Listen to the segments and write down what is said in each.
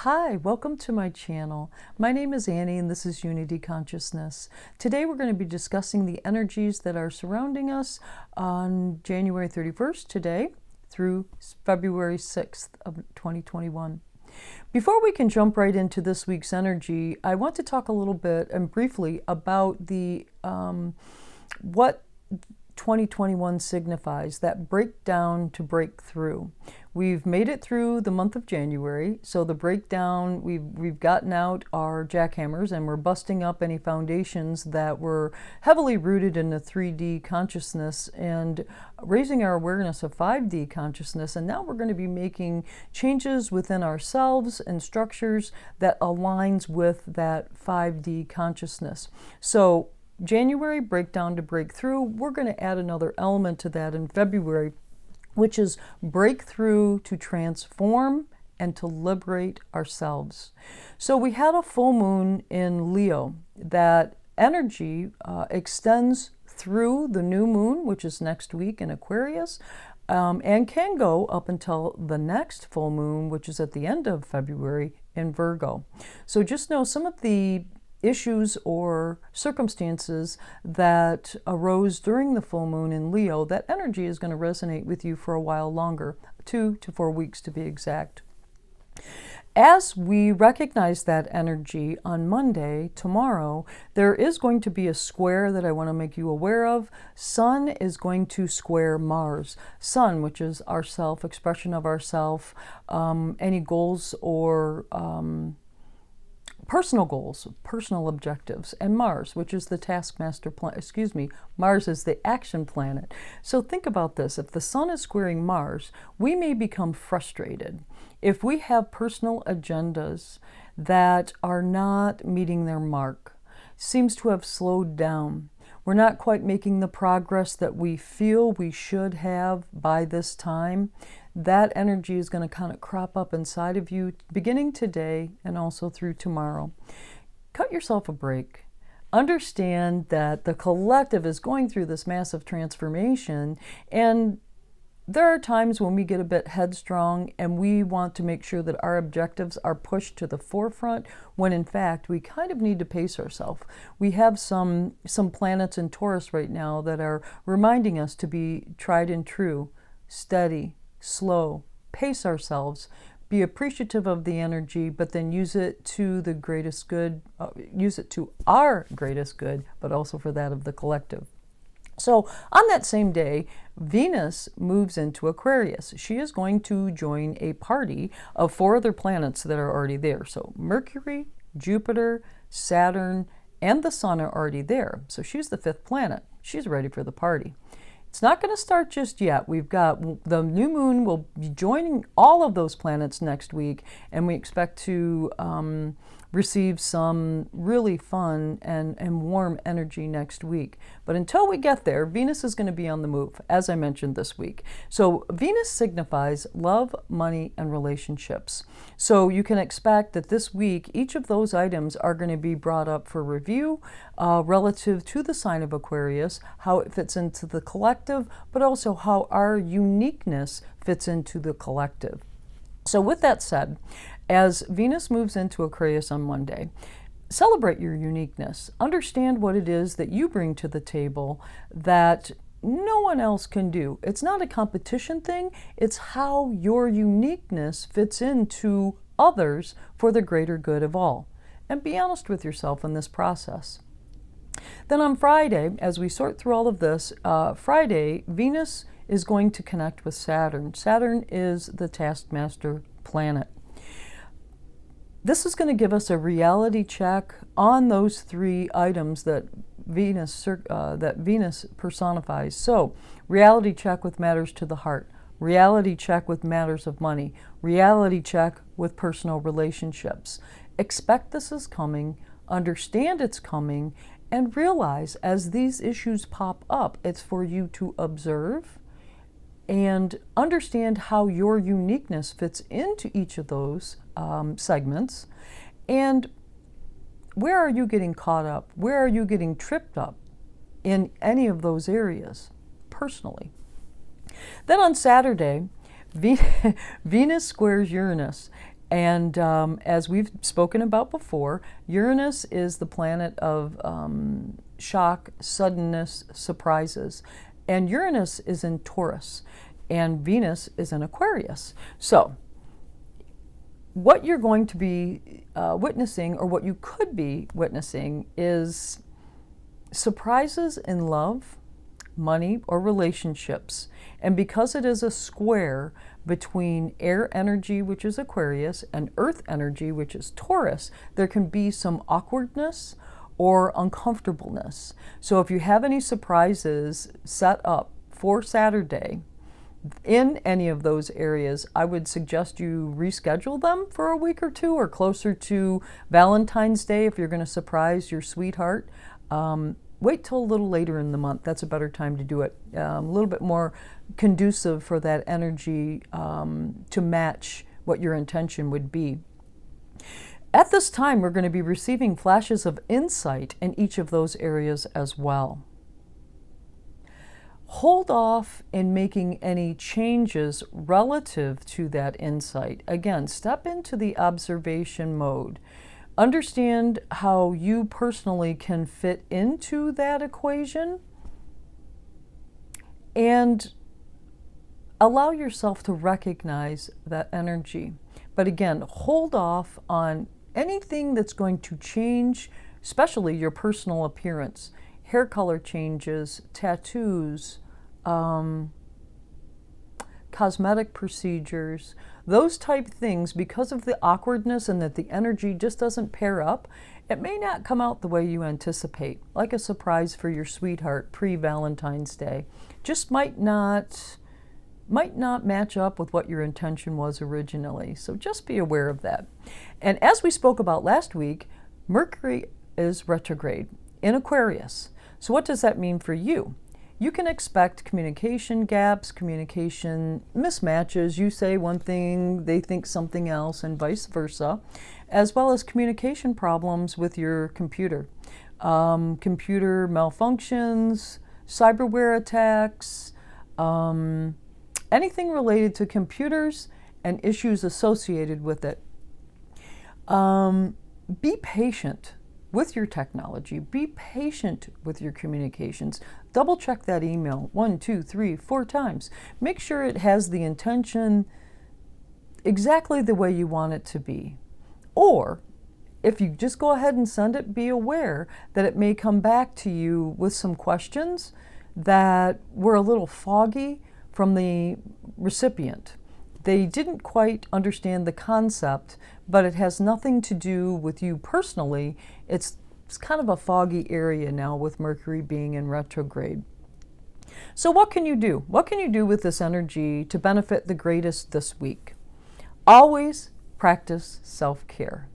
Hi, welcome to my channel. My name is Annie and this is Unity Consciousness. Today we're going to be discussing the energies that are surrounding us on January 31st today through February 6th of 2021. Before we can jump right into this week's energy, I want to talk a little bit and briefly about the what 2021 signifies, that breakdown to break through. We've made it through the month of January, so the breakdown, we've gotten out our jackhammers and we're busting up any foundations that were heavily rooted in the 3D consciousness and raising our awareness of 5D consciousness. And now we're going to be making changes within ourselves and structures that aligns with that 5D consciousness. So January, breakdown to breakthrough. We're going to add another element to that in February, which is breakthrough to transform and to liberate ourselves. So we had a full moon in Leo. That energy extends through the new moon, which is next week in Aquarius, and can go up until the next full moon, which is at the end of February in Virgo. So just know some of the issues or circumstances that arose during the full moon in Leo, that energy is going to resonate with you for a while longer, 2 to 4 weeks to be exact. As we recognize that energy on Monday, tomorrow, there is going to be a square that I want to make you aware of. Sun is going to square Mars. Sun, which is our self, expression of ourself, any goals or personal goals, personal objectives, and Mars, which is the taskmaster planet, Mars is the action planet. So think about this. If the sun is squaring Mars, we may become frustrated. If we have personal agendas that are not meeting their mark, seems to have slowed down, we're not quite making the progress that we feel we should have by this time, that energy is going to kind of crop up inside of you beginning today and also through tomorrow. Cut yourself a break. Understand that the collective is going through this massive transformation, and there are times when we get a bit headstrong and we want to make sure that our objectives are pushed to the forefront, when in fact we kind of need to pace ourselves. We have some planets in Taurus right now that are reminding us to be tried and true, steady, slow, pace ourselves, be appreciative of the energy, but then use it to the greatest good, use it to our greatest good, but also for that of the collective. So on that same day, Venus moves into Aquarius. She is going to join a party of 4 other planets that are already there. So Mercury, Jupiter, Saturn, and the Sun are already there. So she's the 5th planet. She's ready for the party. It's not going to start just yet. We've got the new moon will be joining all of those planets next week, and we expect to receive some really fun and warm energy next week. But until we get there, Venus is going to be on the move, as I mentioned this week. So Venus signifies love, money, and relationships. So you can expect that this week, each of those items are going to be brought up for review relative to the sign of Aquarius, how it fits into the collective, but also how our uniqueness fits into the collective. So with that said, as Venus moves into Aquarius on Monday, celebrate your uniqueness. Understand what it is that you bring to the table that no one else can do. It's not a competition thing. It's how your uniqueness fits into others for the greater good of all. And be honest with yourself in this process. Then on Friday, as we sort through all of this, Friday, Venus is going to connect with Saturn. Saturn is the taskmaster planet. This is going to give us a reality check on those 3 items that Venus personifies. So, reality check with matters to the heart, reality check with matters of money, reality check with personal relationships. Expect this is coming, understand it's coming, and realize as these issues pop up, it's for you to observe and understand how your uniqueness fits into each of those segments, and where are you getting caught up? Where are you getting tripped up in any of those areas personally? Then on Saturday, Venus squares Uranus, And as we've spoken about before, Uranus is the planet of shock, suddenness, surprises. And Uranus is in Taurus, and Venus is in Aquarius. So what you're going to be witnessing, or what you could be witnessing, is surprises in love, money, or relationships. And because it is a square between air energy, which is Aquarius, and earth energy, which is Taurus, there can be some awkwardness or uncomfortableness. So if you have any surprises set up for Saturday in any of those areas, I would suggest you reschedule them for a week or two, or closer to Valentine's Day if you're going to surprise your sweetheart. Wait till a little later in the month. That's a better time to do it. A little bit more conducive for that energy to match what your intention would be. At this time, we're going to be receiving flashes of insight in each of those areas as well. Hold off in making any changes relative to that insight. Again, step into the observation mode. Understand how you personally can fit into that equation, and allow yourself to recognize that energy. But again, hold off on anything that's going to change, especially your personal appearance. Hair color changes, tattoos, cosmetic procedures, those type things, because of the awkwardness and that the energy just doesn't pair up, it may not come out the way you anticipate, like a surprise for your sweetheart pre-Valentine's Day. Just might not match up with what your intention was originally. So just be aware of that. And as we spoke about last week, Mercury is retrograde in Aquarius. So what does that mean for you? You can expect communication gaps, communication mismatches. You say one thing, they think something else, and vice versa, as well as communication problems with your computer. Computer malfunctions, cyberware attacks, anything related to computers and issues associated with it. Be patient with your technology. Be patient with your communications. Double check that email 1, 2, 3, 4 times. Make sure it has the intention exactly the way you want it to be. Or if you just go ahead and send it, be aware that it may come back to you with some questions that were a little foggy from the recipient. They didn't quite understand the concept, but it has nothing to do with you personally. It's kind of a foggy area now with Mercury being in retrograde. So what can you do? What can you do with this energy to benefit the greatest this week? Always practice self-care.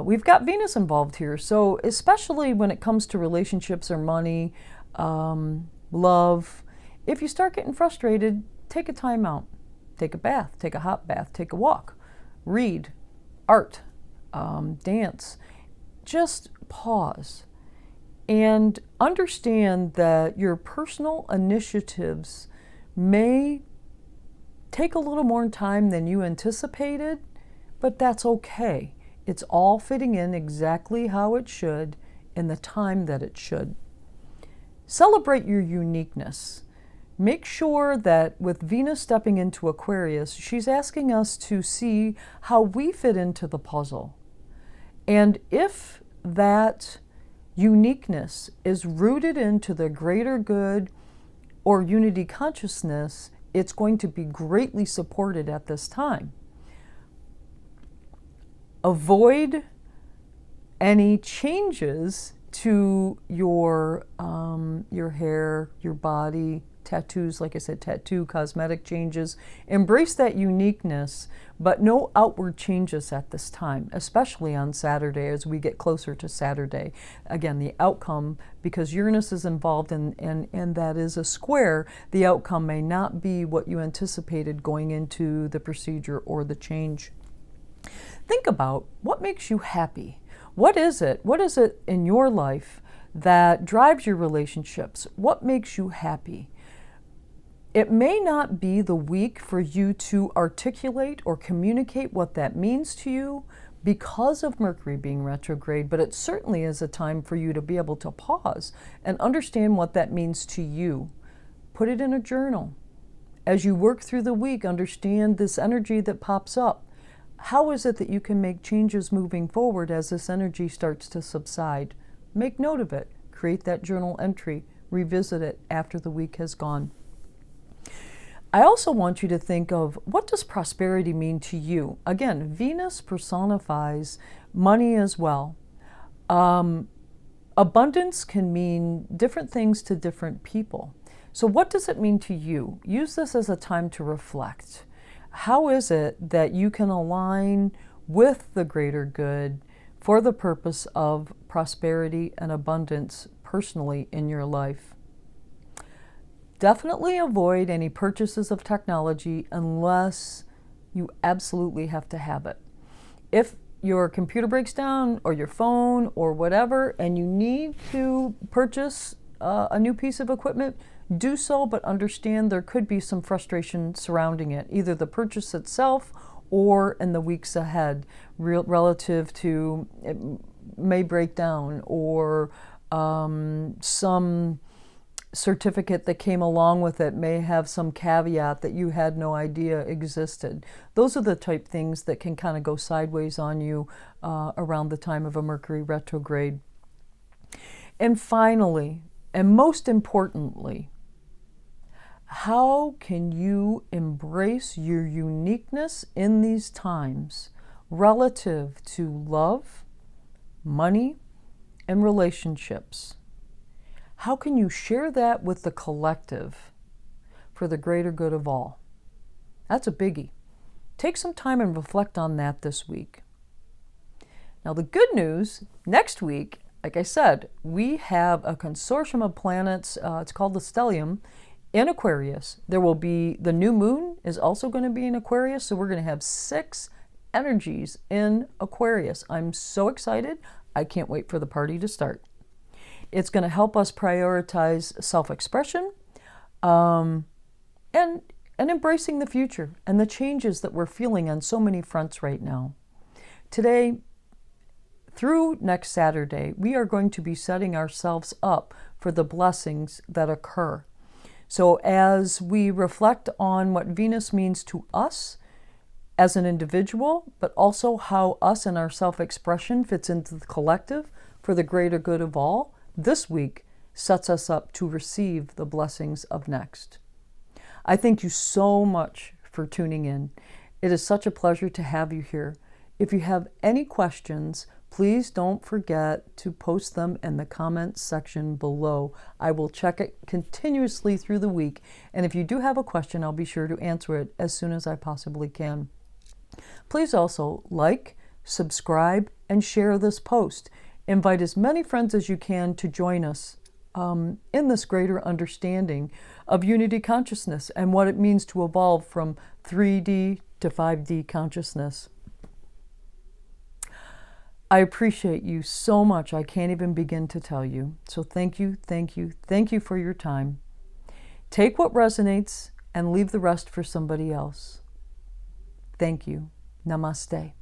We've got Venus involved here, so especially when it comes to relationships or money, love, if you start getting frustrated, take a time out. Take a bath, take a hot bath, take a walk, read, art, dance. Just pause and understand that your personal initiatives may take a little more time than you anticipated, but that's okay. It's all fitting in exactly how it should in the time that it should. Celebrate your uniqueness. Make sure that with Venus stepping into Aquarius, she's asking us to see how we fit into the puzzle. And if that uniqueness is rooted into the greater good or unity consciousness, it's going to be greatly supported at this time. Avoid any changes to your hair, your body, tattoos, like I said, cosmetic changes. Embrace that uniqueness, but no outward changes at this time, especially on Saturday as we get closer to Saturday. Again, the outcome, because Uranus is involved and that is a square, the outcome may not be what you anticipated going into the procedure or the change. Think about what makes you happy. What is it? What is it in your life that drives your relationships? What makes you happy? It may not be the week for you to articulate or communicate what that means to you because of Mercury being retrograde, but it certainly is a time for you to be able to pause and understand what that means to you. Put it in a journal. As you work through the week, understand this energy that pops up. How is it that you can make changes moving forward as this energy starts to subside? Make note of it. Create that journal entry. Revisit it after the week has gone. I also want you to think of, what does prosperity mean to you? Again, Venus personifies money as well. Abundance can mean different things to different people. So what does it mean to you? Use this as a time to reflect. How is it that you can align with the greater good for the purpose of prosperity and abundance personally in your life? Definitely avoid any purchases of technology unless you absolutely have to have it. If your computer breaks down or your phone or whatever and you need to purchase a new piece of equipment, do so, but understand there could be some frustration surrounding it, either the purchase itself or in the weeks ahead, relative to it may break down, or some certificate that came along with it may have some caveat that you had no idea existed. Those are the type things that can kind of go sideways on you around the time of a Mercury retrograde. And finally, and most importantly, how can you embrace your uniqueness in these times relative to love, money, and relationships? How can you share that with the collective for the greater good of all? That's a biggie. Take some time and reflect on that this week. Now, the good news, next week, like I said, we have a consortium of planets, it's called the stellium, in Aquarius. There will be, the new moon is also going to be in Aquarius, so we're going to have 6 energies in Aquarius. I'm so excited. I can't wait for the party to start. It's going to help us prioritize self-expression and embracing the future and the changes that we're feeling on so many fronts right now. Today, through next Saturday, we are going to be setting ourselves up for the blessings that occur. So as we reflect on what Venus means to us as an individual, but also how us and our self-expression fits into the collective for the greater good of all, this week sets us up to receive the blessings of next. I thank you so much for tuning in. It is such a pleasure to have you here. If you have any questions, please don't forget to post them in the comments section below. I will check it continuously through the week, and if you do have a question, I'll be sure to answer it as soon as I possibly can. Please also like, subscribe, and share this post. Invite as many friends as you can to join us in this greater understanding of unity consciousness and what it means to evolve from 3D to 5D consciousness. I appreciate you so much. I can't even begin to tell you. So thank you, thank you, thank you for your time. Take what resonates and leave the rest for somebody else. Thank you. Namaste.